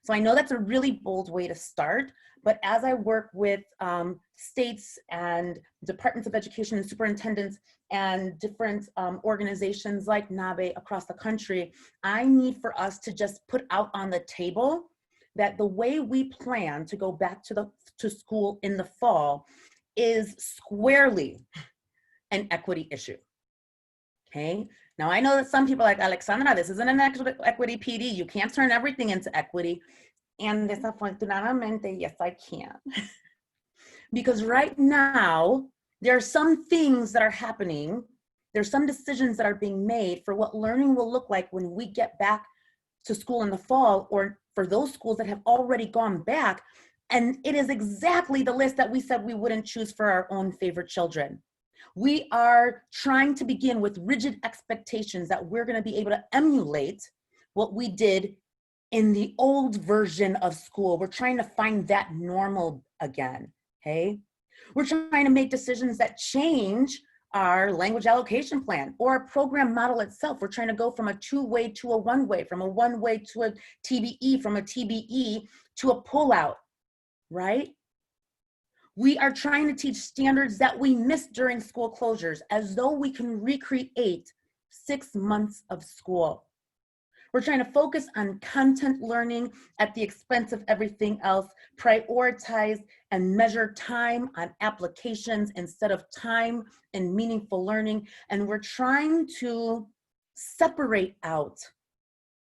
So I know that's a really bold way to start, but as I work with states and departments of education and superintendents and different organizations like NABE across the country, I need for us to just put out on the table that the way we plan to go back to school in the fall is squarely an equity issue. Okay. Now I know that some people are like, Alexandra, this isn't an equity PD. You can't turn everything into equity. And desafortunadamente, yes, I can. Because right now, there are some things that are happening. There's some decisions that are being made for what learning will look like when we get back to school in the fall, or for those schools that have already gone back. And it is exactly the list that we said we wouldn't choose for our own favorite children. We are trying to begin with rigid expectations that we're going to be able to emulate what we did in the old version of school. We're trying to find that normal again, okay? We're trying to make decisions that change our language allocation plan or our program model itself. We're trying to go from a two-way to a one-way, from a one-way to a TBE, from a TBE to a pullout, right? We are trying to teach standards that we missed during school closures as though we can recreate 6 months of school. We're trying to focus on content learning at the expense of everything else, prioritize and measure time on applications instead of time in meaningful learning. And we're trying to separate out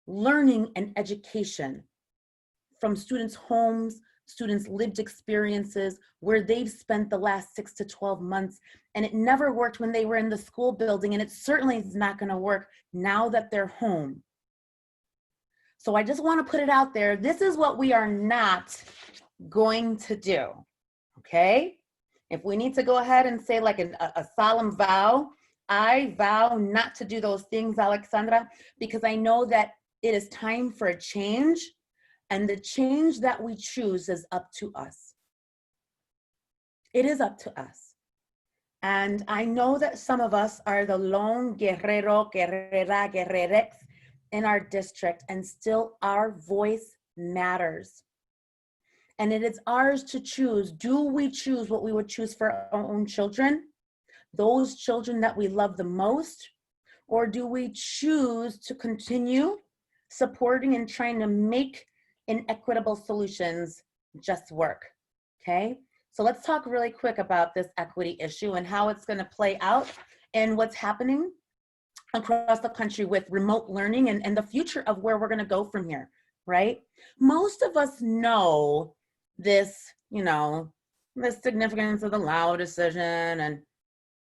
learning and education from students' homes, students' lived experiences, where they've spent the last 6 to 12 months. And it never worked when they were in the school building, and it certainly is not going to work now that they're home. So I just want to put it out there. This is what we are not going to do, okay? If we need to go ahead and say like a solemn vow, I vow not to do those things, Alexandra, because I know that it is time for a change, and the change that we choose is up to us. It is up to us. And I know that some of us are the lone guerrero, guerrera, guerrerex in our district, and still our voice matters. And it is ours to choose. Do we choose what we would choose for our own children? Those children that we love the most? Or do we choose to continue supporting and trying to make inequitable solutions just work? Okay, so let's talk really quick about this equity issue and how it's going to play out and what's happening across the country with remote learning and the future of where we're going to go from here, right? Most of us know this, you know, the significance of the Lau decision and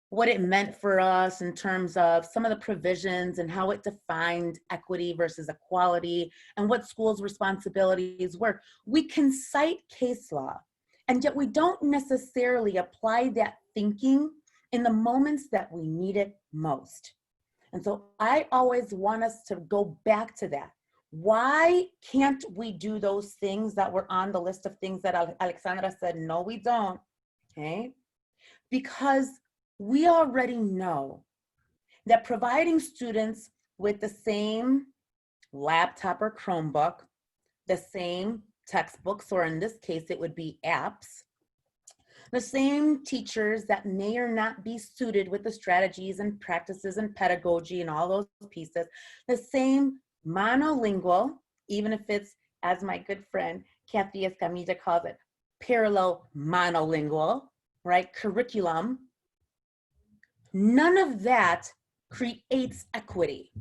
what it meant for us in terms of some of the provisions and how it defined equity versus equality and what schools' responsibilities were. We can cite case law, and yet we don't necessarily apply that thinking in the moments that we need it most. And so I always want us to go back to that. Why can't we do those things that were on the list of things that Alexandra said, no, we don't, okay? Because we already know that providing students with the same laptop or Chromebook, the same textbooks, or in this case, it would be apps, the same teachers that may or not be suited with the strategies and practices and pedagogy and all those pieces, the same monolingual, even if it's, as my good friend Kathy Escamilla calls it, parallel monolingual, right, curriculum. None of that creates equity,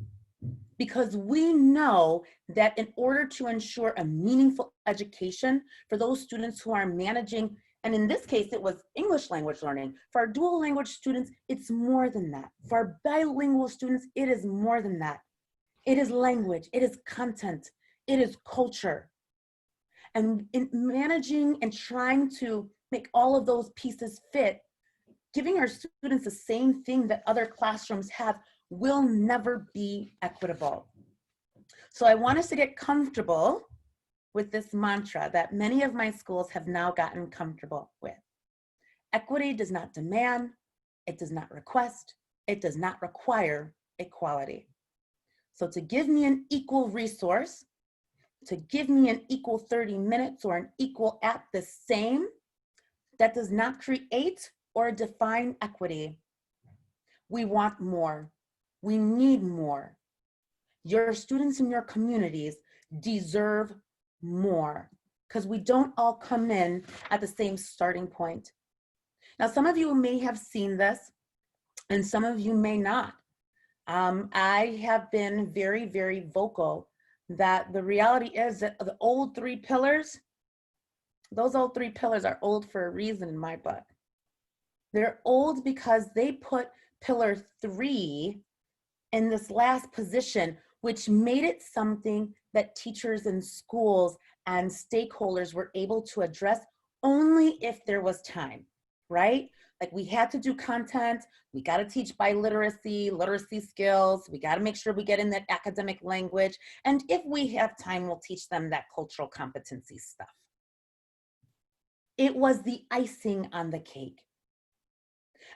because we know that in order to ensure a meaningful education for those students who are managing, and in this case, it was English language learning. For our dual language students, it's more than that. For our bilingual students, it is more than that. It is language, it is content, it is culture. And in managing and trying to make all of those pieces fit, giving our students the same thing that other classrooms have will never be equitable. So I want us to get comfortable with this mantra that many of my schools have now gotten comfortable with. Equity does not demand, it does not request, it does not require equality. So to give me an equal resource to give me an equal 30 minutes or an equal at the same, that does not create or define equity. We want more. We need more. Your students in your communities deserve more because we don't all come in at the same starting point. Now, some of you may have seen this and some of you may not. I have been very, very vocal that the reality is that the old 3 pillars, those old 3 pillars are old for a reason in my book. They're old because they put pillar 3 in this last position, which made it something that teachers and schools and stakeholders were able to address only if there was time, right? Like we had to do content, we got to teach biliteracy, literacy skills, we got to make sure we get in that academic language. And if we have time, we'll teach them that cultural competency stuff. It was the icing on the cake.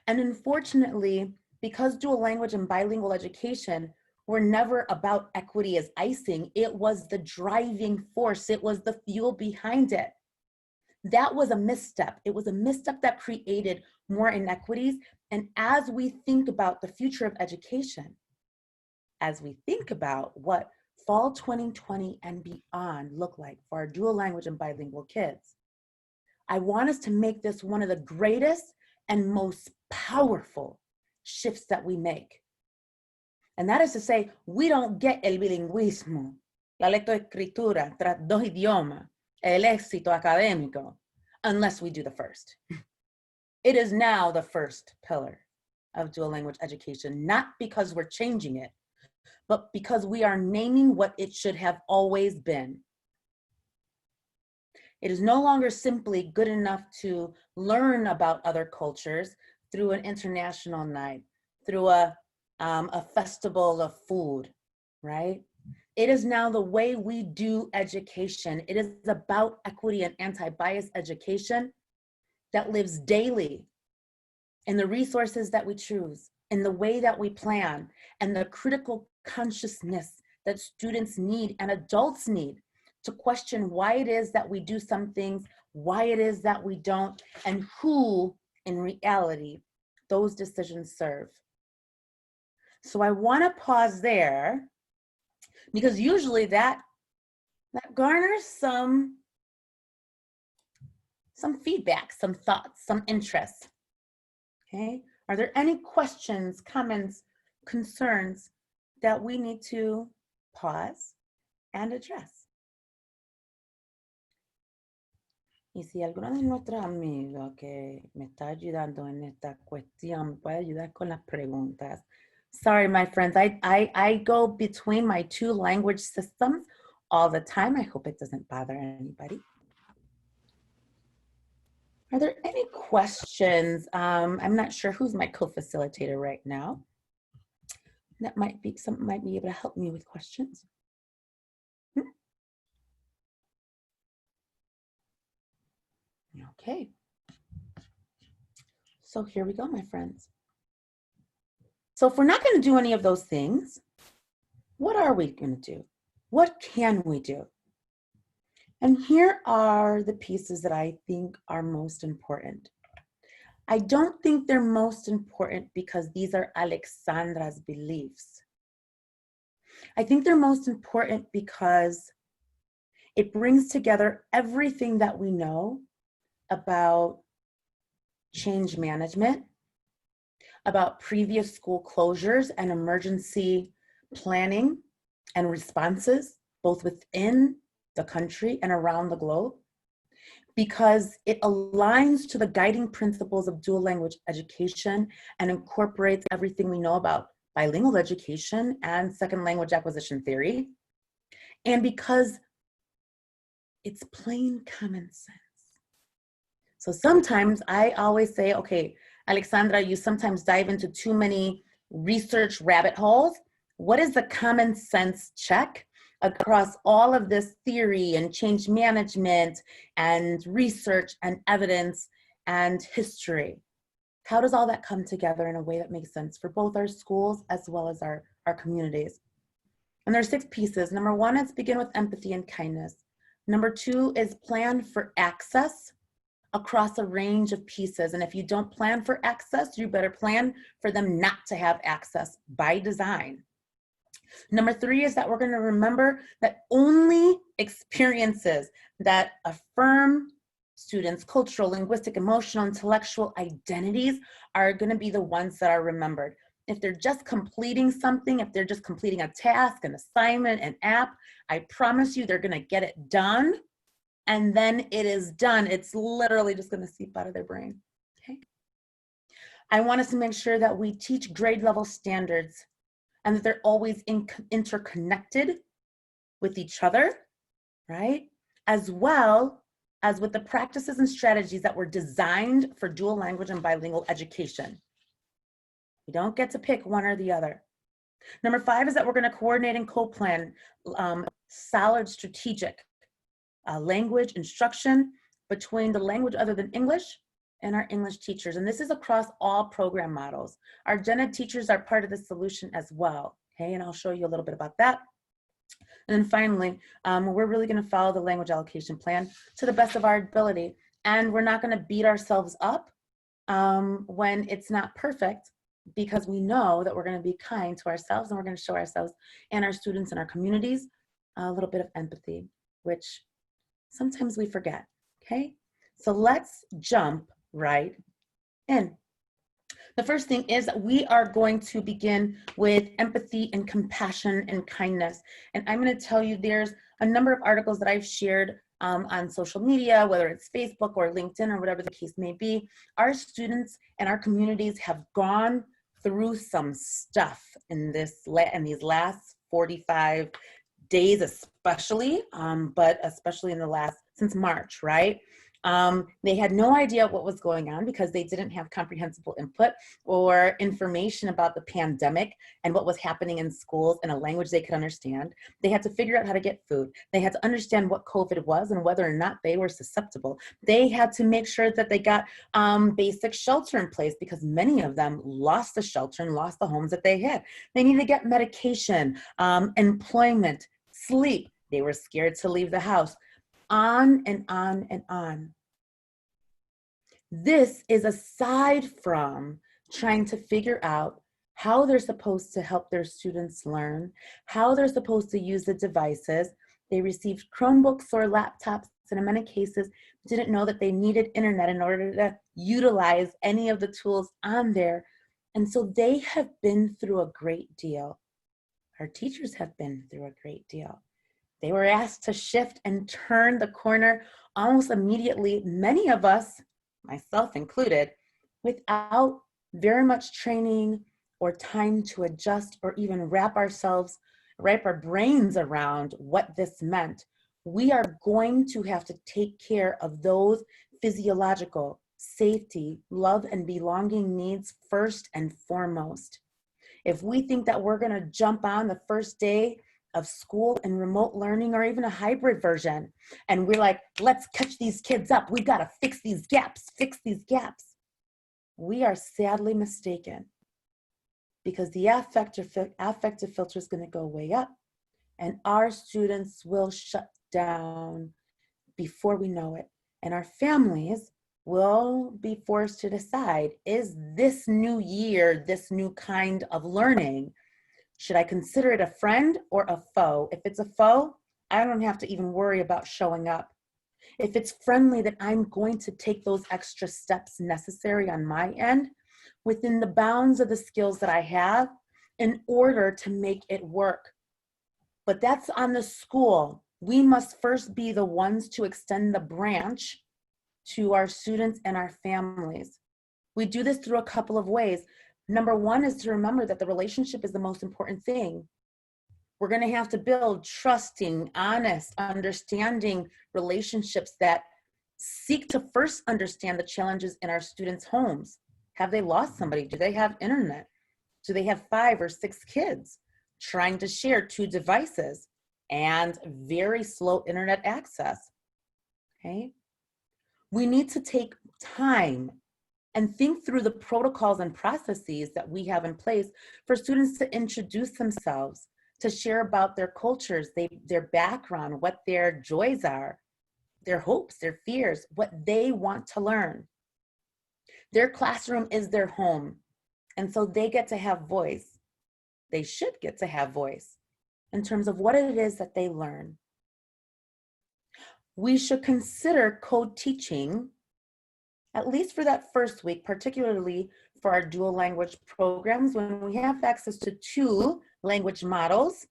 And unfortunately, because dual language and bilingual education were never about equity as icing, it was the driving force, it was the fuel behind it. That was a misstep. It was a misstep that created more inequities. And as we think about the future of education, as we think about what fall 2020 and beyond look like for our dual language and bilingual kids, I want us to make this one of the greatest and most powerful shifts that we make. And that is to say, we don't get el bilingüismo, la lectoescritura tras 2 idiomas, el éxito académico, unless we do the first. It is now the first pillar of dual language education, not because we're changing it, but because we are naming what it should have always been. It is no longer simply good enough to learn about other cultures through an international night, through a festival of food, right? It is now the way we do education. It is about equity and anti-bias education that lives daily in the resources that we choose, in the way that we plan, and the critical consciousness that students need and adults need to question why it is that we do some things, why it is that we don't, and who in reality those decisions serve. So I want to pause there because usually that garners some feedback, some thoughts, some interest. Okay, are there any questions, comments, concerns that we need to pause and address? Y si alguno de nuestros amigos que me está ayudando en esta cuestión me puede ayudar con las preguntas. Sorry, my friends, I go between my 2 language systems all the time. I hope it doesn't bother anybody. Are there any questions? I'm not sure who's my co-facilitator right now. That might be able to help me with questions. Okay. So here we go, my friends. So if we're not going to do any of those things, what are we going to do? What can we do? And here are the pieces that I think are most important. I don't think they're most important because these are Alexandra's beliefs. I think they're most important because it brings together everything that we know about change management, about previous school closures and emergency planning and responses, both within the country and around the globe, because it aligns to the guiding principles of dual language education and incorporates everything we know about bilingual education and second language acquisition theory, and because it's plain common sense. So sometimes I always say, okay, Alexandra, you sometimes dive into too many research rabbit holes. What is the common sense check across all of this theory and change management and research and evidence and history? How does all that come together in a way that makes sense for both our schools as well as our communities? And there's 6 pieces. Number 1 is begin with empathy and kindness. Number 2 is plan for access across a range of pieces. And if you don't plan for access, you better plan for them not to have access by design. Number 3 is that we're going to remember that only experiences that affirm students' cultural, linguistic, emotional, intellectual identities are going to be the ones that are remembered. If they're just completing something, if they're just completing a task, an assignment, an app, I promise you they're going to get it done. And then it is done. It's literally just going to seep out of their brain. Okay. I want us to make sure that we teach grade level standards and that they're always interconnected with each other, right? As well as with the practices and strategies that were designed for dual language and bilingual education. We don't get to pick one or the other. Number 5 is that we're going to coordinate and co-plan solid strategic language instruction between the language other than English and our English teachers. And this is across all program models. Our gen ed teachers are part of the solution as well. Okay, and I'll show you a little bit about that. And then finally, we're really going to follow the language allocation plan to the best of our ability. And we're not going to beat ourselves up when it's not perfect, because we know that we're going to be kind to ourselves and we're going to show ourselves and our students and our communities a little bit of empathy, which sometimes we forget. Okay, so let's jump right in. The first thing is that we are going to begin with empathy and compassion and kindness. And I'm going to tell you there's a number of articles that I've shared on social media, whether it's Facebook or LinkedIn or whatever the case may be. Our students and our communities have gone through some stuff in these last 45 days especially, but especially in the last, since March, right? They had no idea what was going on because they didn't have comprehensible input or information about the pandemic and what was happening in schools in a language they could understand. They had to figure out how to get food. They had to understand what COVID was and whether or not they were susceptible. They had to make sure that they got basic shelter in place because many of them lost the shelter and lost the homes that they had. They needed to get medication, employment, sleep. They were scared to leave the house. On and on and on. This is aside from trying to figure out how they're supposed to help their students learn, how they're supposed to use the devices. They received Chromebooks or laptops, and in many cases didn't know that they needed internet in order to utilize any of the tools on there. And so they have been through a great deal. Our teachers have been through a great deal. They were asked to shift and turn the corner almost immediately, many of us, myself included, without very much training or time to adjust or even wrap our brains around what this meant. We are going to have to take care of those physiological, safety, love, and belonging needs first and foremost. If we think that we're going to jump on the first day of school and remote learning or even a hybrid version, and we're like, let's catch these kids up, we've got to fix these gaps, we are sadly mistaken, because the affective filter is going to go way up and our students will shut down before we know it, and our families will be forced to decide, is this new year, this new kind of learning, should I consider it a friend or a foe? If it's a foe, I don't have to even worry about showing up. If it's friendly, then I'm going to take those extra steps necessary on my end within the bounds of the skills that I have in order to make it work. But that's on the school. We must first be the ones to extend the branch to our students and our families. We do this through a couple of ways. Number 1 is to remember that the relationship is the most important thing. We're going to have to build trusting, honest, understanding relationships that seek to first understand the challenges in our students' homes. Have they lost somebody? Do they have internet? Do they have 5 or 6 kids trying to share 2 devices and very slow internet access? Okay. We need to take time and think through the protocols and processes that we have in place for students to introduce themselves, to share about their cultures, their background, what their joys are, their hopes, their fears, what they want to learn. Their classroom is their home, and so they get to have voice. They should get to have voice in terms of what it is that they learn. We should consider co-teaching, at least for that first week, particularly for our dual language programs. When we have access to two language models,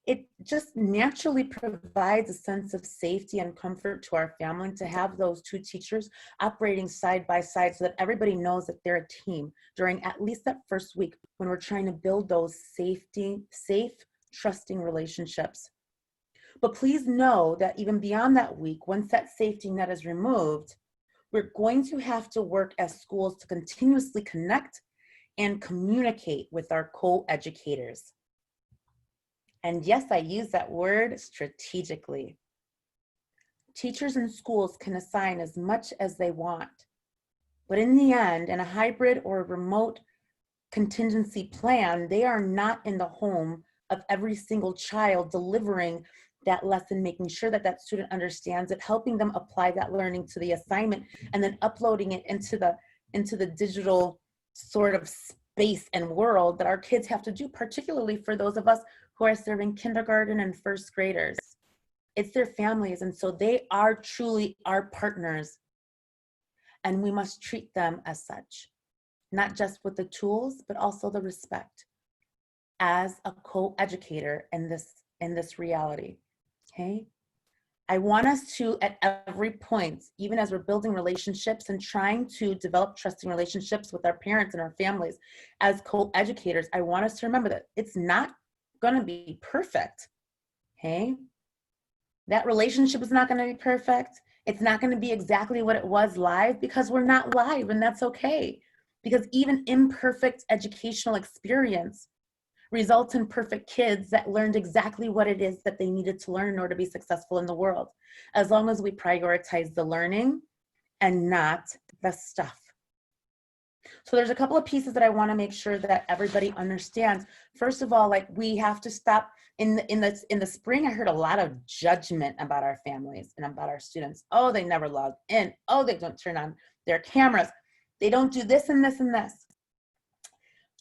it just naturally provides a sense of safety and comfort to our family to have those two teachers operating side by side so that everybody knows that they're a team during at least that first week when we're trying to build those safe, trusting relationships. But please know that even beyond that week, once that safety net is removed, we're going to have to work as schools to continuously connect and communicate with our co-educators. And yes, I use that word strategically. Teachers and schools can assign as much as they want, but in the end, in a hybrid or remote contingency plan, they are not in the home of every single child delivering that lesson, making sure that that student understands it, helping them apply that learning to the assignment, and then uploading it into the digital sort of space and world that our kids have to do, particularly for those of us who are serving kindergarten and first graders. It's their families, and so they are truly our partners, and we must treat them as such, not just with the tools, but also the respect as a co-educator in this reality. Okay, I want us to, at every point, even as we're building relationships and trying to develop trusting relationships with our parents and our families as co-educators, I want us to remember that it's not going to be perfect. Okay, that relationship is not going to be perfect. It's not going to be exactly what it was live, because we're not live, and that's okay. Because even imperfect educational experience results in perfect kids that learned exactly what it is that they needed to learn in order to be successful in the world, as long as we prioritize the learning and not the stuff. So there's a couple of pieces that I want to make sure that everybody understands. First of all, like, we have to stop. In the spring, I heard a lot of judgment about our families and about our students. Oh, they never log in. Oh, they don't turn on their cameras. They don't do this and this and this.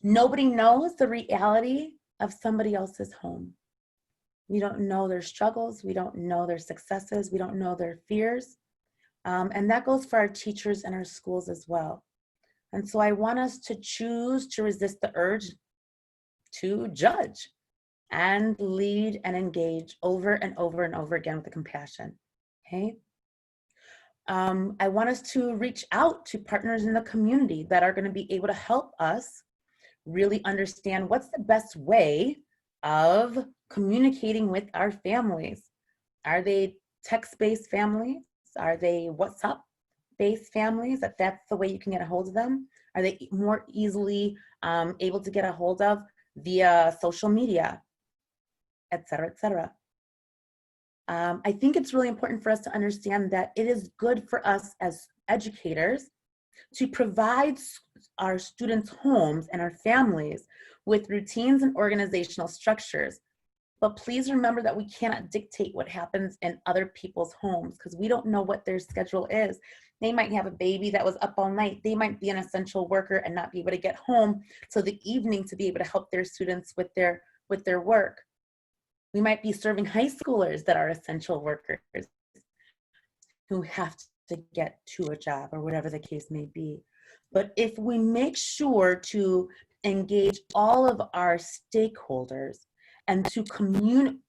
Nobody knows the reality of somebody else's home. We don't know their struggles. We don't know their successes. We don't know their fears. And that goes for our teachers and our schools as well. And so I want us to choose to resist the urge to judge and lead and engage over and over and over again with the compassion. Okay. I want us to reach out to partners in the community that are going to be able to help us really understand what's the best way of communicating with our families. Are they text-based families? Are they WhatsApp-based families, that's the way you can get a hold of them? Are they more easily able to get a hold of via social media, et cetera, et cetera? I think it's really important for us to understand that it is good for us as educators to provide our students' homes and our families with routines and organizational structures. But please remember that we cannot dictate what happens in other people's homes, because we don't know what their schedule is. They might have a baby that was up all night. They might be an essential worker and not be able to get home till the evening to be able to help their students with their work. We might be serving high schoolers that are essential workers who have to get to a job, or whatever the case may be. But if we make sure to engage all of our stakeholders and to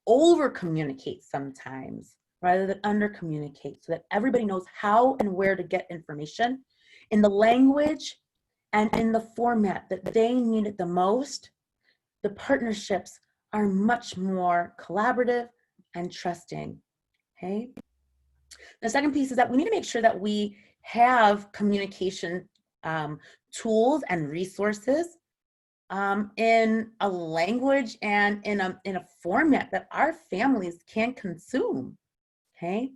over communicate sometimes rather than under communicate, so that everybody knows how and where to get information in the language and in the format that they need it the most, the partnerships are much more collaborative and trusting. Okay. The second piece is that we need to make sure that we have communication tools and resources in a language and in a format that our families can consume. Okay.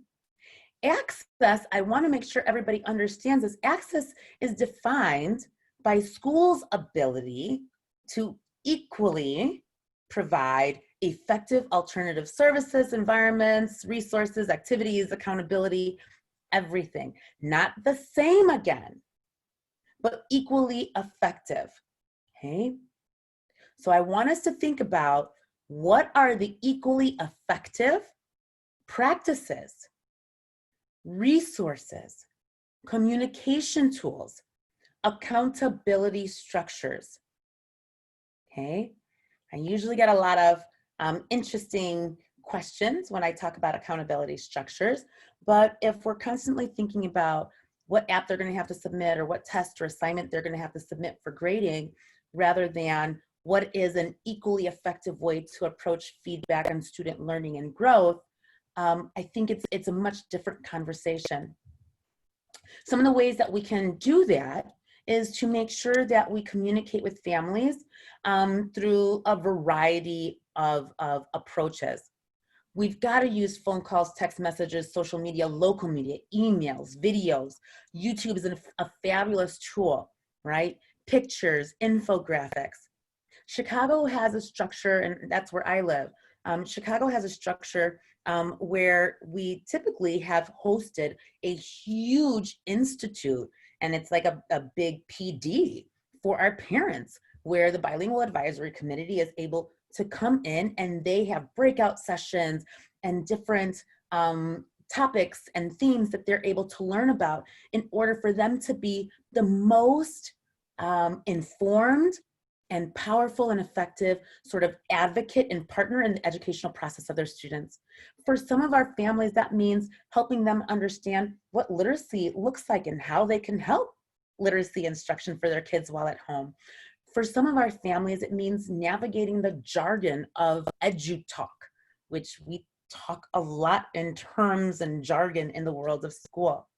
Access, I want to make sure everybody understands this. Access is defined by schools' ability to equally provide effective alternative services, environments, resources, activities, accountability, everything. Not the same again, but equally effective, okay? So I want us to think about what are the equally effective practices, resources, communication tools, accountability structures, okay? I usually get a lot of interesting questions when I talk about accountability structures, but if we're constantly thinking about what app they're gonna have to submit or what test or assignment they're gonna have to submit for grading, rather than what is an equally effective way to approach feedback on student learning and growth, I think it's a much different conversation. Some of the ways that we can do that is to make sure that we communicate with families through a variety of approaches. We've got to use phone calls, text messages, social media, local media, emails, videos. YouTube is a fabulous tool, right? Pictures, infographics. Chicago has a structure, and that's where I live. Chicago has a structure where we typically have hosted a huge institute, and it's like a big PD for our parents, where the Bilingual Advisory Committee is able to come in and they have breakout sessions and different topics and themes that they're able to learn about in order for them to be the most informed and powerful and effective sort of advocate and partner in the educational process of their students. For some of our families, that means helping them understand what literacy looks like and how they can help literacy instruction for their kids while at home. For some of our families, it means navigating the jargon of EduTalk, which we talk a lot in terms and jargon in the world of school.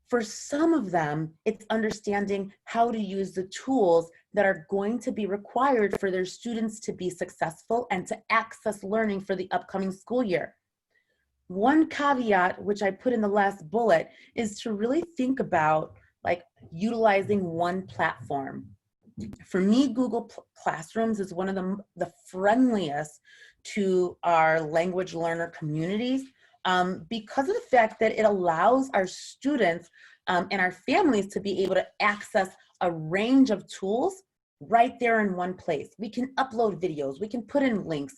For some of them, it's understanding how to use the tools that are going to be required for their students to be successful and to access learning for the upcoming school year. One caveat, which I put in the last bullet, is to really think about like utilizing one platform. For me, Google Classrooms is one of the friendliest to our language learner communities because of the fact that it allows our students and our families to be able to access a range of tools right there in one place. We can upload videos, we can put in links,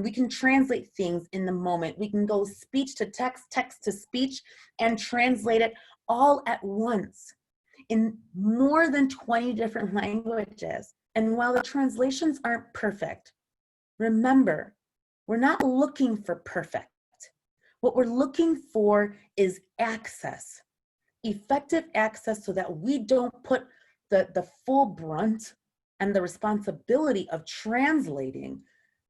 we can translate things in the moment, we can go speech to text, text to speech, and translate it all at once in more than 20 different languages. And while the translations aren't perfect, remember, we're not looking for perfect. What we're looking for is access, effective access, so that we don't put the full brunt and the responsibility of translating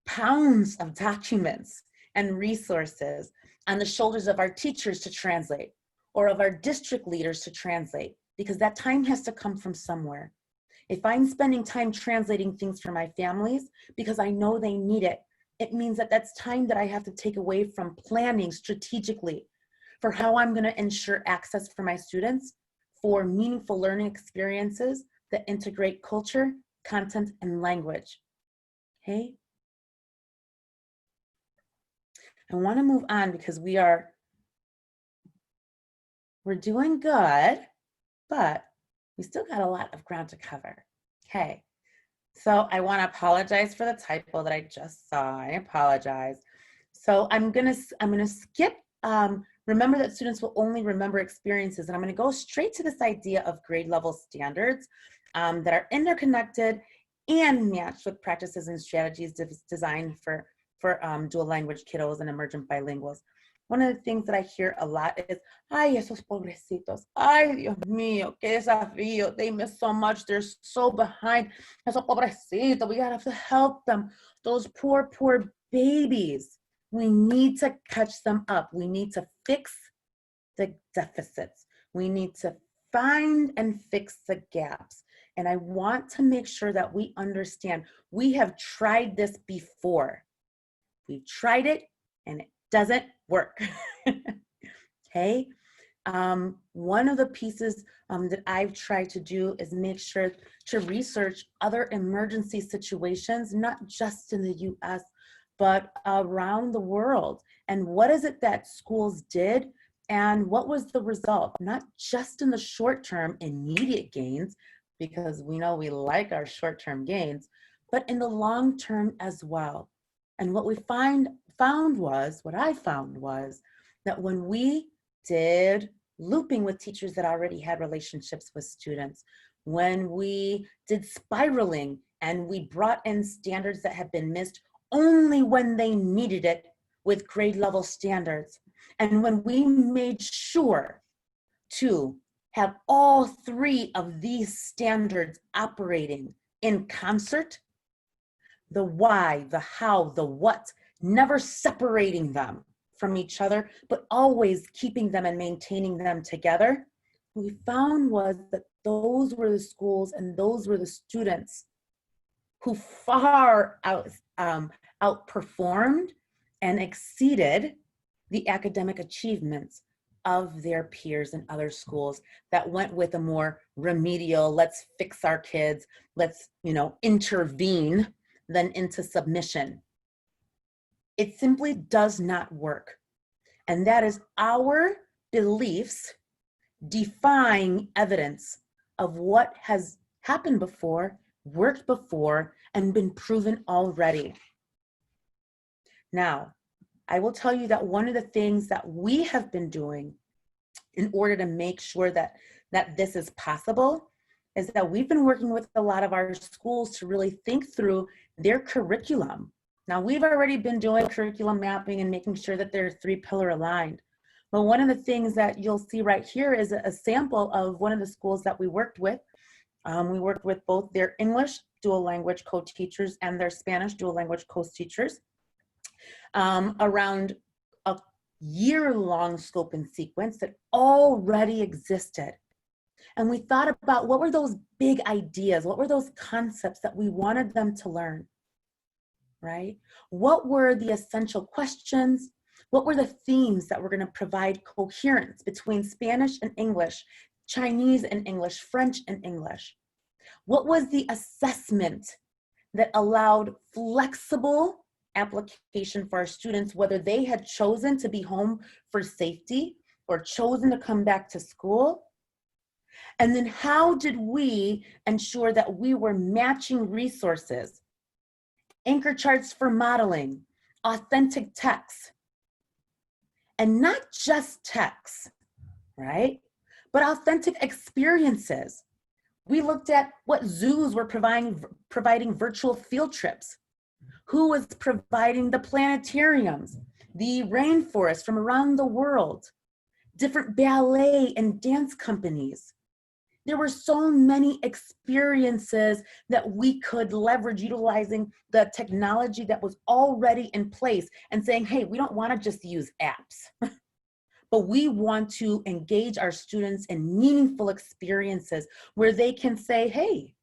pounds of documents and resources on the shoulders of our teachers to translate or of our district leaders to translate, because that time has to come from somewhere. If I'm spending time translating things for my families because I know they need it, it means that that's time that I have to take away from planning strategically for how I'm going to ensure access for my students for meaningful learning experiences that integrate culture, content, and language. Okay? I want to move on because we're doing good, but we still got a lot of ground to cover. Okay. So I want to apologize for the typo that I just saw. I apologize. So I'm gonna skip. Remember that students will only remember experiences, and I'm going to go straight to this idea of grade level standards that are interconnected and matched with practices and strategies designed for dual language kiddos and emergent bilinguals. One of the things that I hear a lot is, ay, esos pobrecitos, ay, Dios mío, qué desafío, they miss so much, they're so behind, esos pobrecitos, we gotta have to help them, those poor, poor babies. We need to catch them up. We need to fix the deficits. We need to find and fix the gaps. And I want to make sure that we understand we have tried this before. We've tried it and it doesn't work. Okay. One of the pieces that I've tried to do is make sure to research other emergency situations, not just in the US, but around the world. And what is it that schools did? And what was the result? Not just in the short term, immediate gains, because we know we like our short-term gains, but in the long term as well. And what I found was that when we did looping with teachers that already had relationships with students, when we did spiraling and we brought in standards that had been missed only when they needed it with grade level standards, and when we made sure to have all three of these standards operating in concert, the why, the how, the what, never separating them from each other, but always keeping them and maintaining them together, what we found was that those were the schools and those were the students who far outperformed and exceeded the academic achievements of their peers in other schools that went with a more remedial, let's fix our kids, let's, intervene, than into submission. It simply does not work. And that is our beliefs defying evidence of what has happened before, worked before, and been proven already. Now, I will tell you that one of the things that we have been doing in order to make sure that this is possible is that we've been working with a lot of our schools to really think through their curriculum. Now, we've already been doing curriculum mapping and making sure that they're 3-pillar aligned. But one of the things that you'll see right here is a sample of one of the schools that we worked with. We worked with both their English dual language co-teachers and their Spanish dual language co-teachers around a year-long scope and sequence that already existed. And we thought about what were those big ideas, what were those concepts that we wanted them to learn, right? What were the essential questions? What were the themes that were going to provide coherence between Spanish and English, Chinese and English, French and English? What was the assessment that allowed flexible application for our students, whether they had chosen to be home for safety or chosen to come back to school? And then how did we ensure that we were matching resources, anchor charts for modeling, authentic texts, and not just texts, right? But authentic experiences. We looked at what zoos were providing virtual field trips, who was providing the planetariums, the rainforest from around the world, different ballet and dance companies. There were so many experiences that we could leverage utilizing the technology that was already in place and saying, hey, we don't want to just use apps, but we want to engage our students in meaningful experiences where they can say, hey,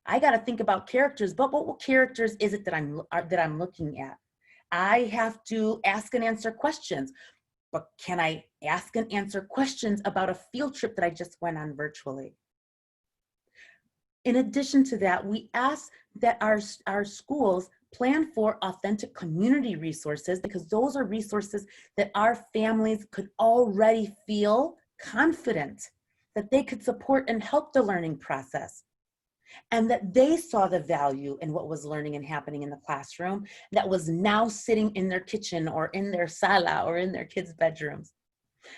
I got to think about characters, but what characters is it that I'm looking at? I have to ask and answer questions, but can I ask and answer questions about a field trip that I just went on virtually? In addition to that, we asked that our schools plan for authentic community resources, because those are resources that our families could already feel confident that they could support and help the learning process, and that they saw the value in what was learning and happening in the classroom that was now sitting in their kitchen or in their sala or in their kids' bedrooms,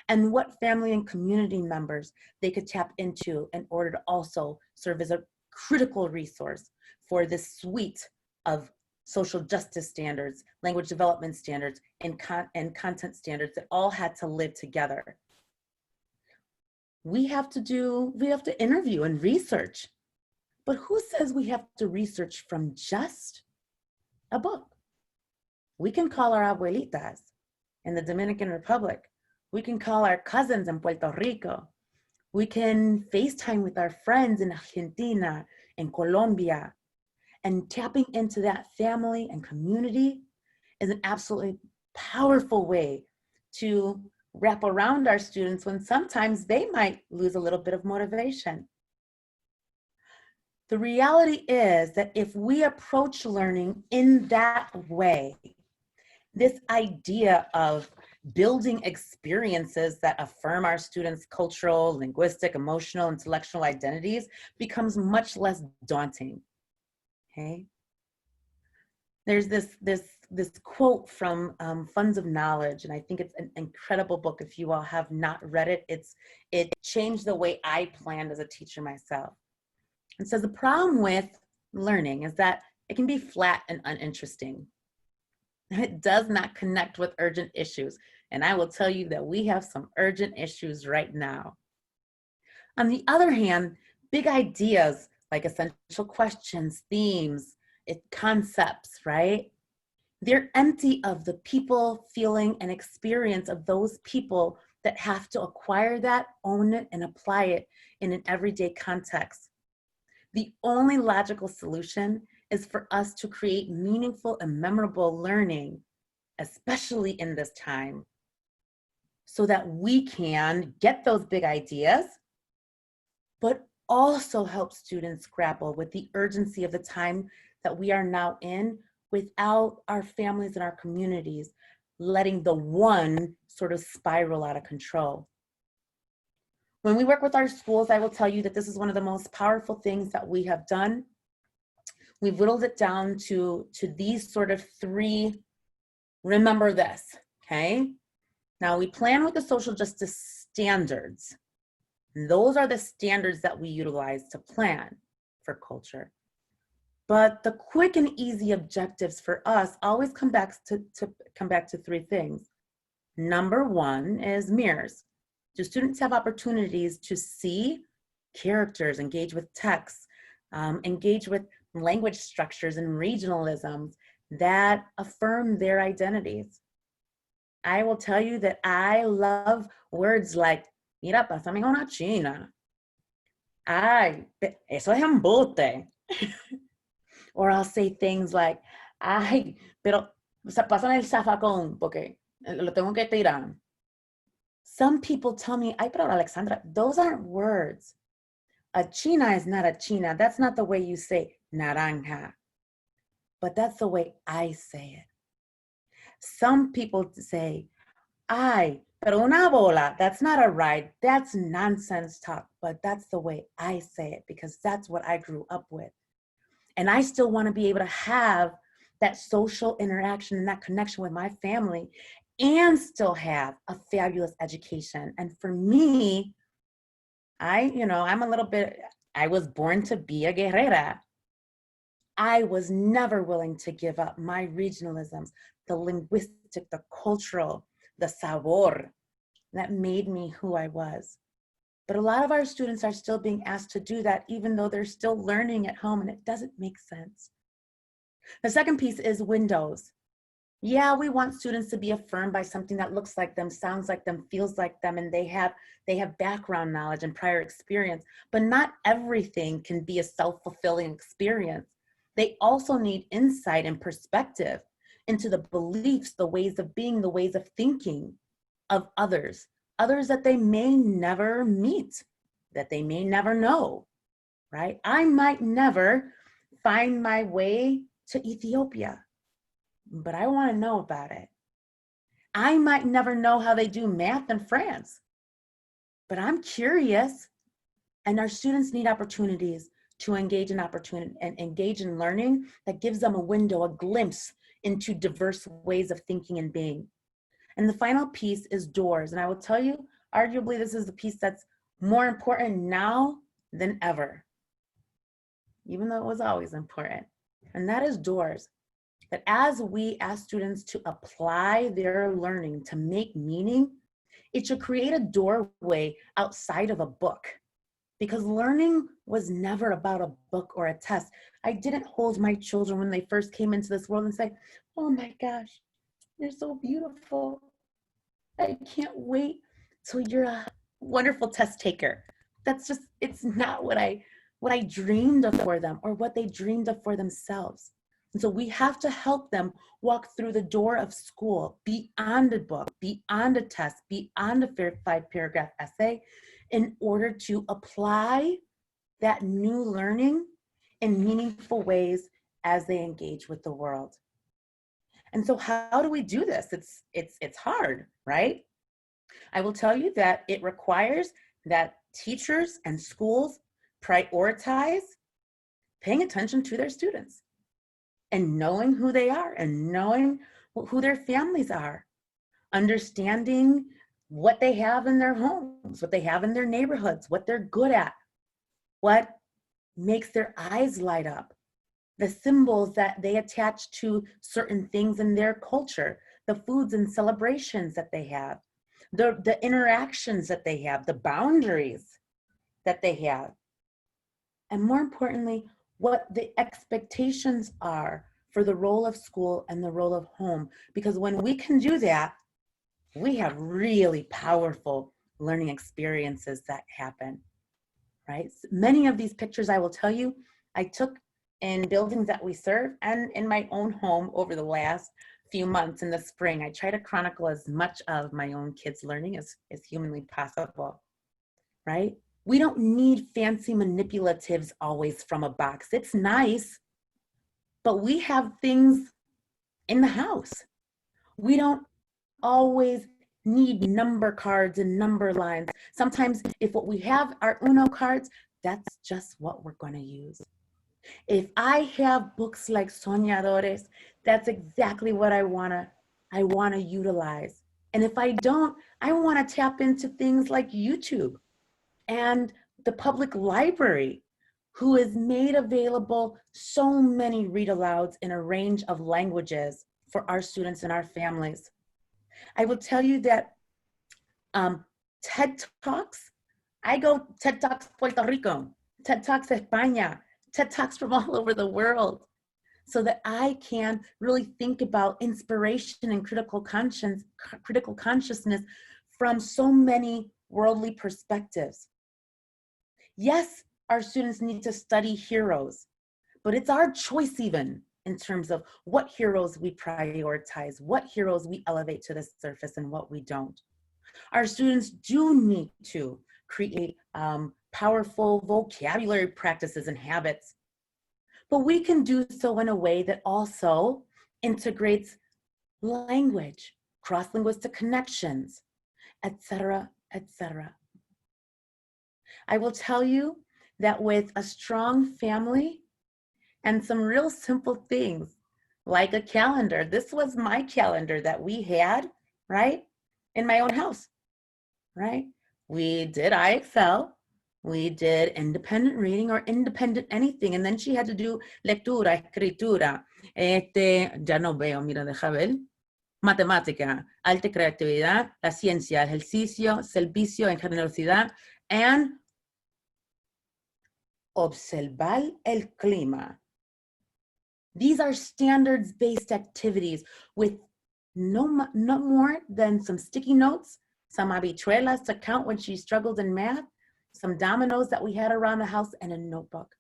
and what family and community members they could tap into in order to also serve as a critical resource for this suite of social justice standards, language development standards, and content standards that all had to live together. We have to interview and research, but who says we have to research from just a book? We can call our abuelitas in the Dominican Republic. We can call our cousins in Puerto Rico. We can FaceTime with our friends in Argentina, in Colombia, and tapping into that family and community is an absolutely powerful way to wrap around our students when sometimes they might lose a little bit of motivation. The reality is that if we approach learning in that way, This idea of building experiences that affirm our students' cultural, linguistic, emotional, intellectual identities becomes much less daunting, okay? There's this quote from Funds of Knowledge, and I think it's an incredible book. If you all have not read it, it changed the way I planned as a teacher myself. It says the problem with learning is that it can be flat and uninteresting. It does not connect with urgent issues. And I will tell you that we have some urgent issues right now. On the other hand, big ideas like essential questions, themes, concepts, right? They're empty of the people, feeling, and experience of those people that have to acquire that, own it, and apply it in an everyday context. The only logical solution is for us to create meaningful and memorable learning, especially in this time, so that we can get those big ideas, but also help students grapple with the urgency of the time that we are now in without our families and our communities letting the one sort of spiral out of control. When we work with our schools, I will tell you that this is one of the most powerful things that we have done. We've whittled it down to these sort of three, remember this, okay? Now we plan with the social justice standards. And those are the standards that we utilize to plan for culture. But the quick and easy objectives for us always come back to three things. Number one is mirrors. Do students have opportunities to see characters, engage with texts, engage with language structures and regionalisms that affirm their identities? I will tell you that I love words like, mira, pásame una china. Ay, eso es embuste. Or I'll say things like, ay, pero pásame el zafacón porque lo tengo que tirar. Some people tell me, ay, pero Alexandra, those aren't words. A china is not a china. That's not the way you say naranja. But that's the way I say it. Some people say, ay, pero una bola, that's not a ride. That's nonsense talk. But that's the way I say it because that's what I grew up with. And I still want to be able to have that social interaction and that connection with my family and still have a fabulous education. And for me, I'm a little bit, I was born to be a guerrera. I was never willing to give up my regionalisms, the linguistic, the cultural, the sabor that made me who I was. But a lot of our students are still being asked to do that, even though they're still learning at home, and it doesn't make sense. The second piece is windows. Yeah, we want students to be affirmed by something that looks like them, sounds like them, feels like them, and they have background knowledge and prior experience, but not everything can be a self-fulfilling experience. They also need insight and perspective into the beliefs, the ways of being, the ways of thinking of others that they may never meet, that they may never know, right? I might never find my way to Ethiopia, but I want to know about it. I might never know how they do math in France, but I'm curious. And our students need opportunities to engage in learning that gives them a window, a glimpse into diverse ways of thinking and being. And the final piece is doors. And I will tell you, arguably, this is the piece that's more important now than ever, even though it was always important. And that is doors. That as we ask students to apply their learning to make meaning, it should create a doorway outside of a book. Because learning was never about a book or a test. I didn't hold my children when they first came into this world and say, oh my gosh, you're so beautiful. I can't wait till you're a wonderful test taker. That's just, it's not what I dreamed of for them or what they dreamed of for themselves. And so we have to help them walk through the door of school, beyond a book, beyond a test, beyond a 5-paragraph essay, in order to apply that new learning in meaningful ways as they engage with the world. And so how do we do this? It's hard, right? I will tell you that it requires that teachers and schools prioritize paying attention to their students and knowing who they are and knowing who their families are, understanding what they have in their homes, what they have in their neighborhoods, what they're good at, what makes their eyes light up, the symbols that they attach to certain things in their culture, the foods and celebrations that they have, the interactions that they have, the boundaries that they have, and more importantly, what the expectations are for the role of school and the role of home. Because when we can do that, we have really powerful learning experiences that happen, right? Many of these pictures, I will tell you, I took in buildings that we serve and in my own home over the last few months in the spring. I try to chronicle as much of my own kids' learning as humanly possible, right? We don't need fancy manipulatives always from a box. It's nice, but we have things in the house. We don't always need number cards and number lines. Sometimes if what we have are Uno cards, that's just what we're going to use. If I have books like Soñadores, that's exactly what I want to utilize. And if I don't, I want to tap into things like YouTube and the public library, who has made available so many read alouds in a range of languages for our students and our families. I will tell you that TED Talks, I go TED Talks Puerto Rico, TED Talks España, TED Talks from all over the world, so that I can really think about inspiration and critical consciousness from so many worldly perspectives. Yes, our students need to study heroes, but it's our choice even in terms of what heroes we prioritize, what heroes we elevate to the surface and what we don't. Our students do need to create powerful vocabulary practices and habits, but we can do so in a way that also integrates language, cross-linguistic connections, etc., etc. I will tell you that with a strong family and some real simple things like a calendar, this was my calendar that we had, right, in my own house, right? We did IXL, we did independent reading or independent anything, and then she had to do lectura, escritura, ya no veo, mira, deja ver, matemática, alta creatividad, la ciencia, ejercicio, servicio en generosidad, and observar el clima. These are standards-based activities with no more than some sticky notes, some habichuelas to count when she struggled in math, some dominoes that we had around the house, and a notebook.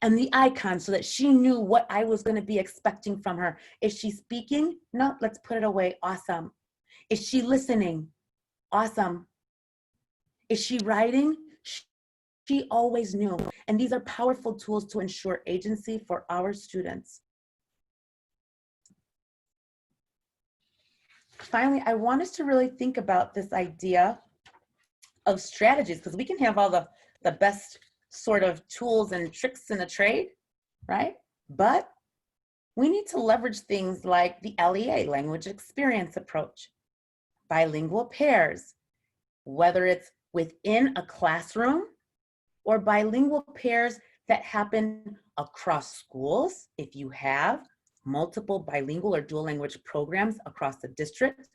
And the icon so that she knew what I was going to be expecting from her. Is she speaking? No, let's put it away. Awesome. Is she listening? Awesome. Is she writing? She always knew. And these are powerful tools to ensure agency for our students. Finally, I want us to really think about this idea of strategies, because we can have all the best sort of tools and tricks in the trade, right? But we need to leverage things like the LEA, language experience approach, bilingual pairs, whether it's within a classroom or bilingual pairs that happen across schools. If you have multiple bilingual or dual language programs across the district,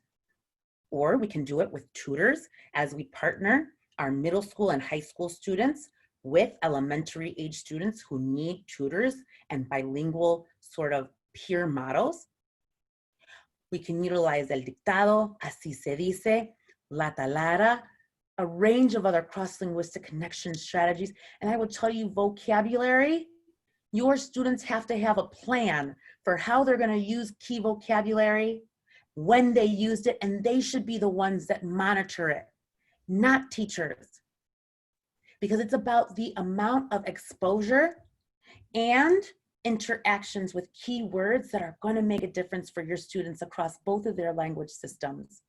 or we can do it with tutors as we partner our middle school and high school students with elementary age students who need tutors and bilingual sort of peer models. We can utilize el dictado, así se dice, la talara, a range of other cross-linguistic connection strategies. And I will tell you, vocabulary, your students have to have a plan for how they're going to use key vocabulary, when they used it, and they should be the ones that monitor it, not teachers. Because it's about the amount of exposure and interactions with keywords that are going to make a difference for your students across both of their language systems.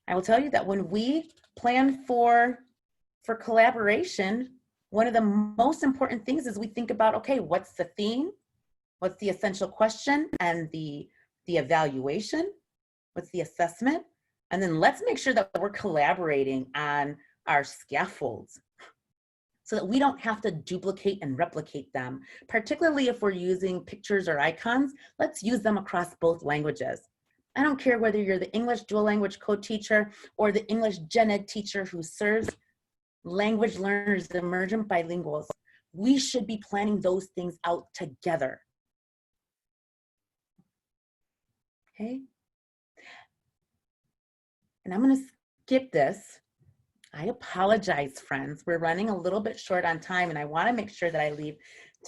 I will tell you that when we plan for collaboration, one of the most important things is we think about, okay, what's the theme? What's the essential question and the evaluation? What's the assessment? And then let's make sure that we're collaborating on our scaffolds so that we don't have to duplicate and replicate them. Particularly if we're using pictures or icons, let's use them across both languages. I don't care whether you're the English dual language co-teacher or the English gen ed teacher who serves language learners, emergent bilinguals. We should be planning those things out together. Okay? And I'm gonna skip this. I apologize, friends. We're running a little bit short on time and I wanna make sure that I leave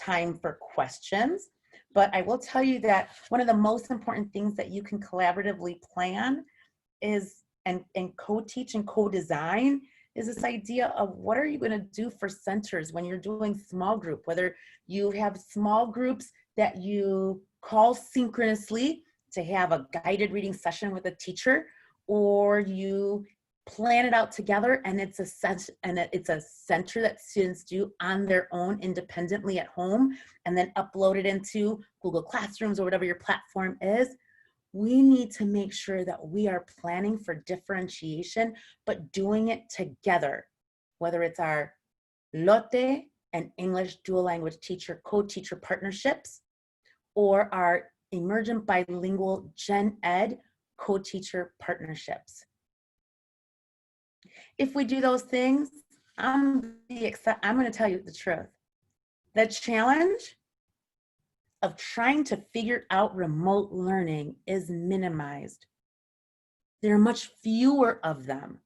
time for questions. But I will tell you that one of the most important things that you can collaboratively plan is, and co-teach and co-design, is this idea of what are you going to do for centers when you're doing small group, whether you have small groups that you call synchronously to have a guided reading session with a teacher, or you plan it out together and it's a center that students do on their own independently at home and then upload it into Google Classrooms or whatever your platform is. We need to make sure that we are planning for differentiation, but doing it together, whether it's our LOTE and English dual language teacher co-teacher partnerships or our emergent bilingual gen ed co-teacher partnerships. If we do those things, I'm going to tell you the truth. The challenge of trying to figure out remote learning is minimized. There are much fewer of them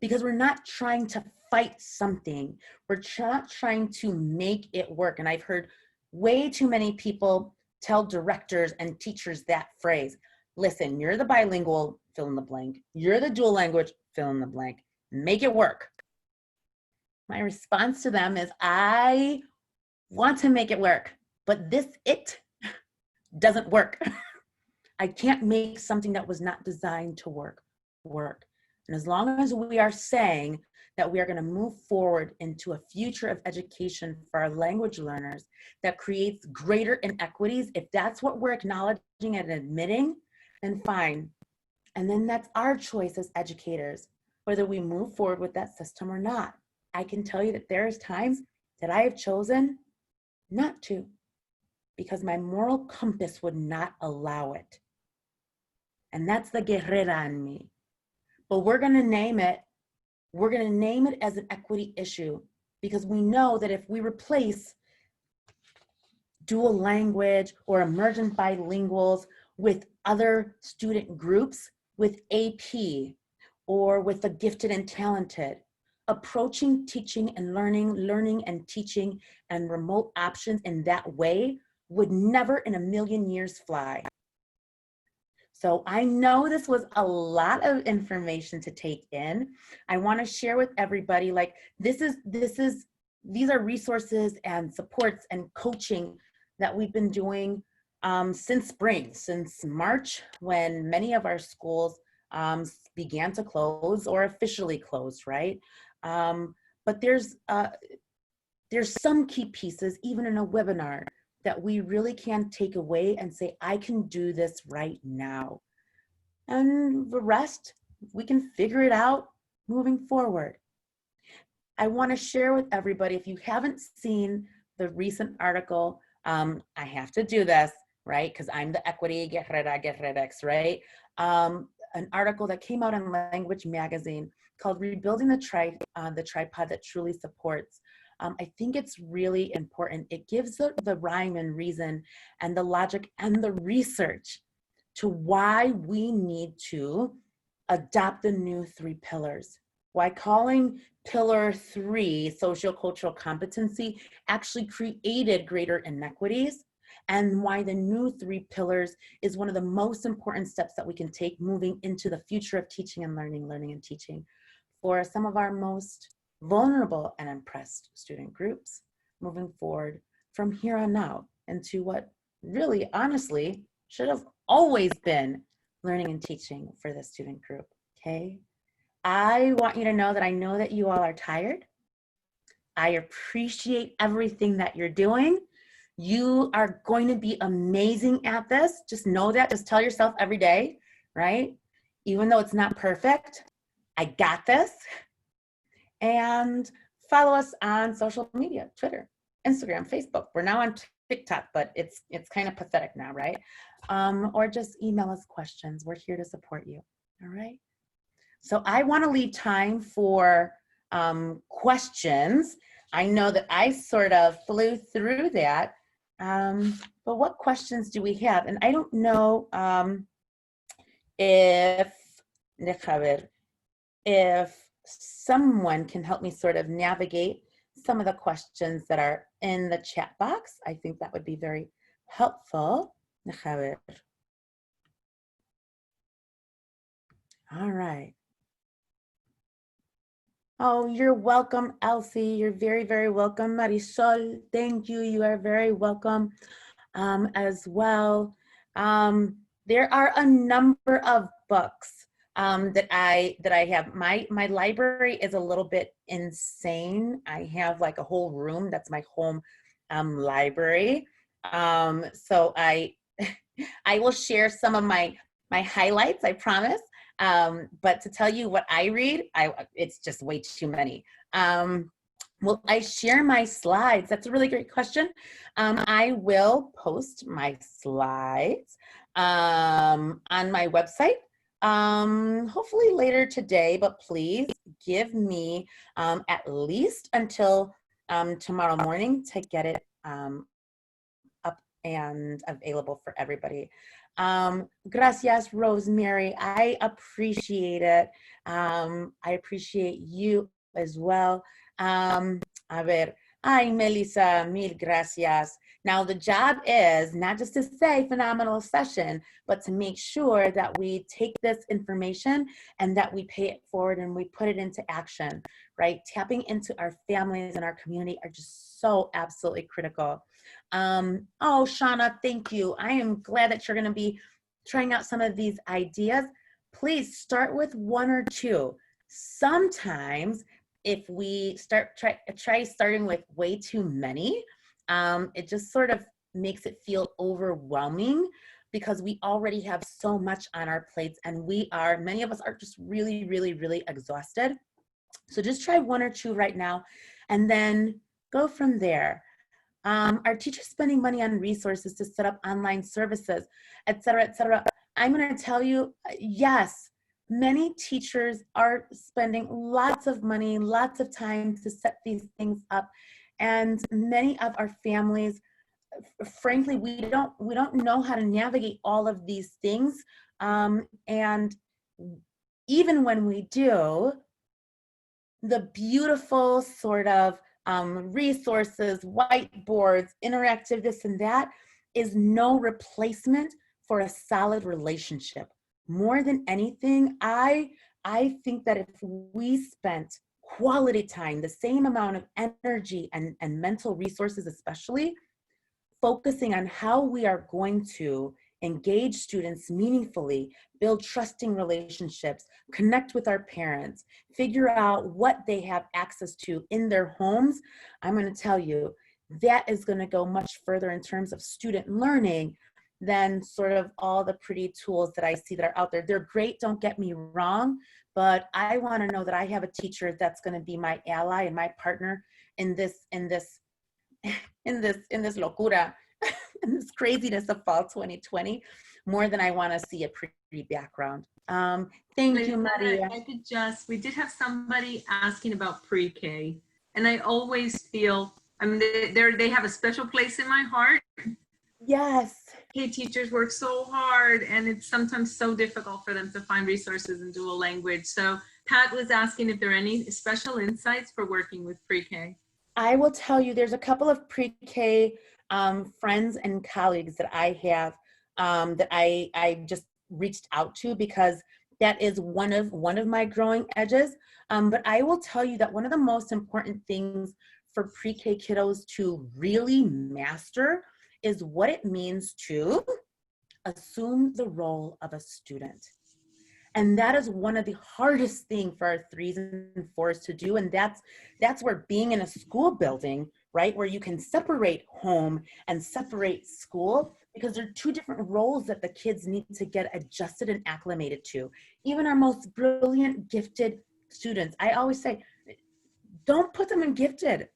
because we're not trying to fight something. We're not trying to make it work. And I've heard way too many people tell directors and teachers that phrase. Listen, you're the bilingual, fill in the blank. You're the dual language, fill in the blank. Make it work. My response to them is, I want to make it work, but it doesn't work. I can't make something that was not designed to work. And as long as we are saying that we are going to move forward into a future of education for our language learners that creates greater inequities, if that's what we're acknowledging and admitting, then fine. And then that's our choice as educators, whether we move forward with that system or not. I can tell you that there's times that I have chosen not to, because my moral compass would not allow it. And that's the guerrera in me. But we're going to name it. We're going to name it as an equity issue, because we know that if we replace dual language or emergent bilinguals with other student groups, with AP or with the gifted and talented, approaching teaching and learning and teaching and remote options in that way would never in a million years fly. So I know this was a lot of information to take in. I want to share with everybody, like, these are resources and supports and coaching that we've been doing since spring, since March, when many of our schools began to close or officially closed, right? But there's some key pieces, even in a webinar, that we really can take away and say, I can do this right now. And the rest, we can figure it out moving forward. I want to share with everybody, if you haven't seen the recent article, I have to do this, right? Because I'm the equity guerrerex, right? An article that came out in Language Magazine called Rebuilding the Tripod That Truly Supports. I think it's really important. It gives the rhyme and reason and the logic and the research to why we need to adopt the new 3 pillars. Why calling pillar 3 sociocultural competency actually created greater inequities, and why the new 3 pillars is one of the most important steps that we can take moving into the future of teaching and learning and teaching for some of our most vulnerable and oppressed student groups. moving forward from here on out into what really, honestly, should have always been learning and teaching for the student group, okay? I want you to know that I know that you all are tired. I appreciate everything that you're doing. You are going to be amazing at this. Just know that. Just tell yourself every day, right? Even though it's not perfect, I got this. And follow us on social media, Twitter, Instagram, Facebook. We're now on TikTok, but it's kind of pathetic now, right? Or just email us questions. We're here to support you, all right? So I want to leave time for questions. I know that I sort of flew through that, but what questions do we have? And I don't know if someone can help me sort of navigate some of the questions that are in the chat box. I think that would be very helpful. All right. Oh, you're welcome, Elsie. You're very, very welcome. Marisol, thank you. You are very welcome as well. There are a number of books that I have. My library is a little bit insane. I have like a whole room that's my home library. So I will share some of my highlights, I promise. But to tell you what I read, it's just way too many. Will I share my slides? That's a really great question. I will post my slides on my website, hopefully later today, but please give me at least until tomorrow morning to get it up and available for everybody. Gracias, Rosemary. I appreciate it. I appreciate you as well. A ver, ay, Melissa, mil gracias. Now the job is not just to say phenomenal session, but to make sure that we take this information and that we pay it forward and we put it into action, right? Tapping into our families and our community are just so absolutely critical. Oh, Shauna, thank you. I am glad that you're going to be trying out some of these ideas. Please start with one or two. Sometimes if we try starting with way too many, it just sort of makes it feel overwhelming because we already have so much on our plates and many of us are just really, really, really exhausted. So just try one or two right now and then go from there. Are teachers spending money on resources to set up online services, et cetera, et cetera? I'm going to tell you, yes, many teachers are spending lots of money, lots of time to set these things up. And many of our families, frankly, we don't know how to navigate all of these things. And even when we do, the beautiful sort of resources, whiteboards, interactive this and that is no replacement for a solid relationship. More than anything, I think that if we spent quality time, the same amount of energy and mental resources, especially focusing on how we are going to engage students meaningfully, build trusting relationships, connect with our parents, figure out what they have access to in their homes, I'm going to tell you, that is going to go much further in terms of student learning than sort of all the pretty tools that I see that are out there. They're great, don't get me wrong, but I want to know that I have a teacher that's going to be my ally and my partner in this locura, in this craziness of fall 2020, more than I want to see a pretty background. Thank you, Maria. We did have somebody asking about pre-K, and I always feel, I mean, they have a special place in my heart. Yes. Hey, teachers work so hard, and it's sometimes so difficult for them to find resources in dual language. So Pat was asking if there are any special insights for working with pre-K. I will tell you, there's a couple of pre-K friends and colleagues that I have that I just reached out to because that is one of my growing edges. But I will tell you that one of the most important things for pre-K kiddos to really master is what it means to assume the role of a student. And that is one of the hardest things for our 3s and 4s to do. And that's where being in a school building, right, where you can separate home and separate school, because there are 2 different roles that the kids need to get adjusted and acclimated to. Even our most brilliant, gifted students, I always say, don't put them in gifted.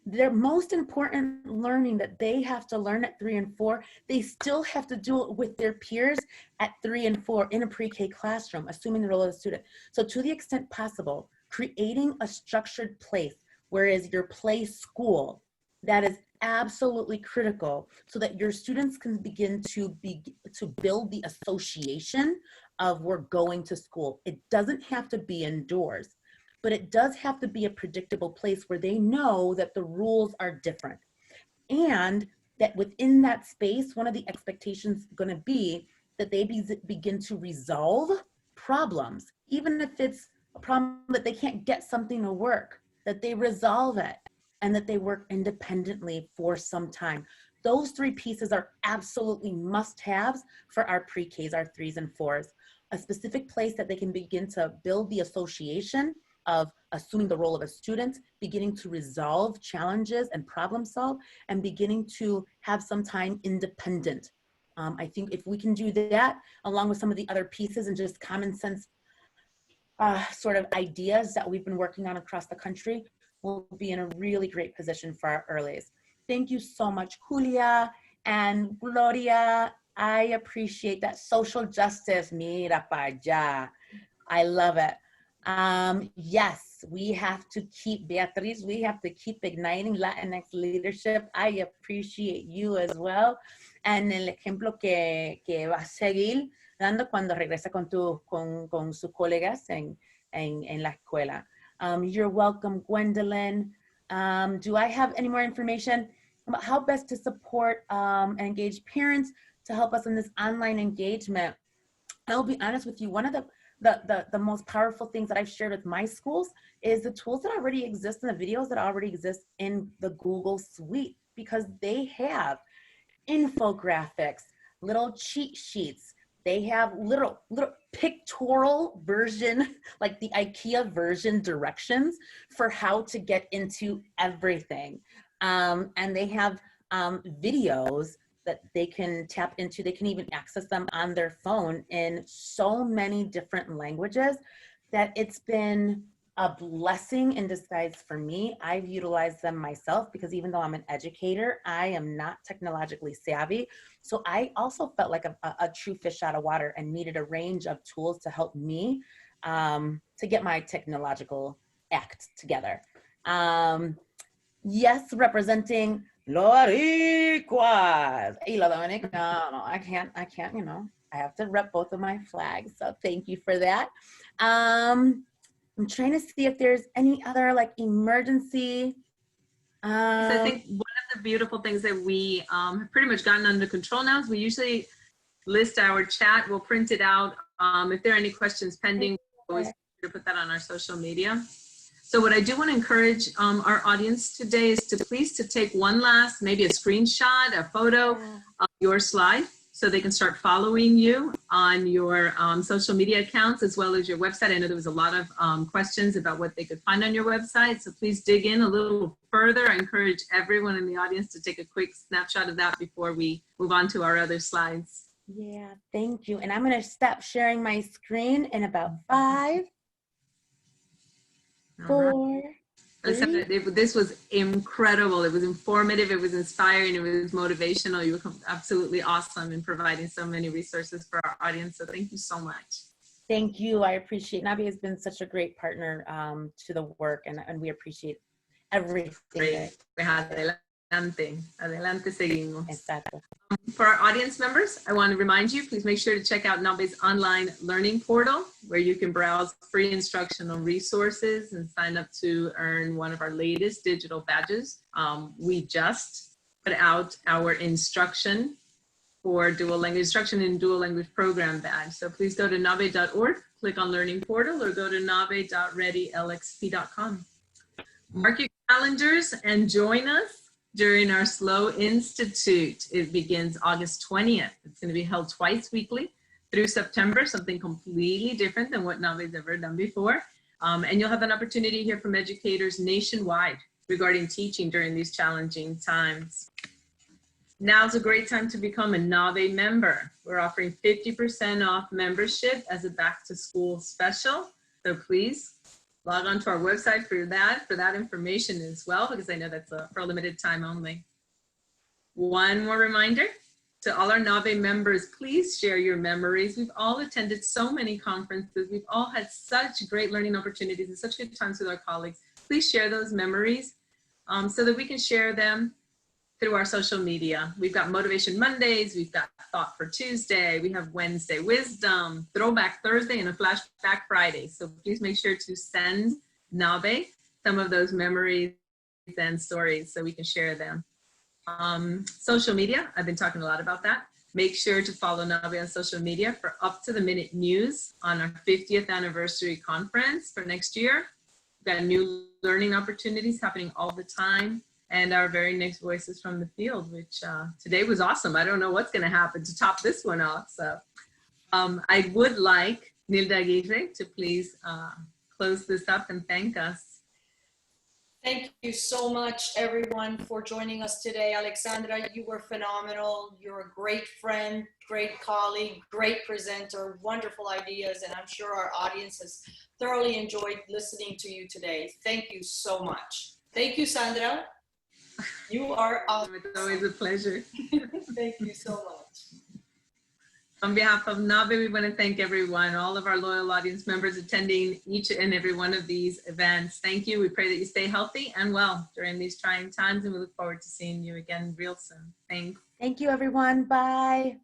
Their most important learning that they have to learn at 3 and 4, they still have to do it with their peers at 3 and 4 in a pre-K classroom, assuming the role of the student. So to the extent possible, creating a structured place, whereas your play school, that is absolutely critical so that your students can begin to build the association of we're going to school. It doesn't have to be indoors, but it does have to be a predictable place where they know that the rules are different. And that within that space, one of the expectations is going to be that they begin to resolve problems, even if it's a problem that they can't get something to work, that they resolve it and that they work independently for some time. Those 3 pieces are absolutely must-haves for our pre-Ks, our 3s and 4s. A specific place that they can begin to build the association of assuming the role of a student, beginning to resolve challenges and problem solve, and beginning to have some time independent. I think if we can do that, along with some of the other pieces and just common sense sort of ideas that we've been working on across the country, we'll be in a really great position for our earlies. Thank you so much, Julia and Gloria. I appreciate that. Social justice, mira pa allá. I love it. Yes, we have to keep, Beatriz, we have to keep igniting Latinx leadership. I appreciate you as well. And el ejemplo que va a seguir dando cuando regresa con sus colegas en la escuela. You're welcome, Gwendolyn. Do I have any more information about how best to support and engage parents to help us in this online engagement? I'll be honest with you, one of the most powerful things that I've shared with my schools is the tools that already exist and the videos that already exist in the Google Suite, because they have infographics, little cheat sheets. They have little pictorial version, like the IKEA version directions for how to get into everything. And they have videos that they can tap into. They can even access them on their phone in so many different languages that it's been a blessing in disguise for me. I've utilized them myself because even though I'm an educator, I am not technologically savvy. So I also felt like a true fish out of water and needed a range of tools to help me to get my technological act together. Yes, representing Loriquas y los Dominicanos. No, I can't, you know, I have to rep both of my flags. So thank you for that. I'm trying to see if there's any other like emergency. So I think one of the beautiful things that we have pretty much gotten under control now is we usually list our chat. We'll print it out. If there are any questions pending, we'll always put that on our social media. So what I do want to encourage our audience today is to please to take one last, maybe a screenshot, a photo of your slide, so they can start following you on your social media accounts as well as your website. I know there was a lot of questions about what they could find on your website, so please dig in a little further. I encourage everyone in the audience to take a quick snapshot of that before we move on to our other slides. Yeah, thank you. And I'm going to stop sharing my screen in about 5, 4, 3. This was incredible. It was informative. It was inspiring. It was motivational. You were absolutely awesome in providing so many resources for our audience. So thank you so much. Thank you. I appreciate it. NABE has been such a great partner to the work, and we appreciate everything. Great. Adelante. Adelante seguimos. Exacto. For our audience members, I want to remind you, please make sure to check out NABE's online learning portal, where you can browse free instructional resources and sign up to earn one of our latest digital badges. We just put out our instruction for dual language instruction in dual language program badge. So please go to nabe.org, click on learning portal, or go to nabe.readylxp.com. Mark your calendars and join us during our Slow Institute. It begins August 20th. It's going to be held twice weekly through September, something completely different than what NABE's ever done before. And you'll have an opportunity to hear from educators nationwide regarding teaching during these challenging times. Now's a great time to become a NABE member. We're offering 50% off membership as a back to school special. So please log on to our website for that information as well, because I know that's for a limited time only. One more reminder to all our NABE members, please share your memories. We've all attended so many conferences. We've all had such great learning opportunities and such good times with our colleagues. Please share those memories so that we can share them through our social media. We've got Motivation Mondays, we've got Thought for Tuesday, we have Wednesday Wisdom, Throwback Thursday, and a Flashback Friday. So please make sure to send NABE some of those memories and stories so we can share them. Social media, I've been talking a lot about that. Make sure to follow NABE on social media for up-to-the-minute news on our 50th anniversary conference for next year. We've got new learning opportunities happening all the time, and our very next Voices from the Field, which today was awesome. I don't know what's going to happen to top this one off. So I would like Nilda Aguirre to please close this up and thank us. Thank you so much, everyone, for joining us today. Alexandra, you were phenomenal. You're a great friend, great colleague, great presenter, wonderful ideas, and I'm sure our audience has thoroughly enjoyed listening to you today. Thank you so much. Thank you, Sandra. You are awesome. It's always a pleasure. Thank you so much. On behalf of NABE, we want to thank everyone, all of our loyal audience members attending each and every one of these events. Thank you. We pray that you stay healthy and well during these trying times, and we look forward to seeing you again real soon. Thanks. Thank you, everyone. Bye.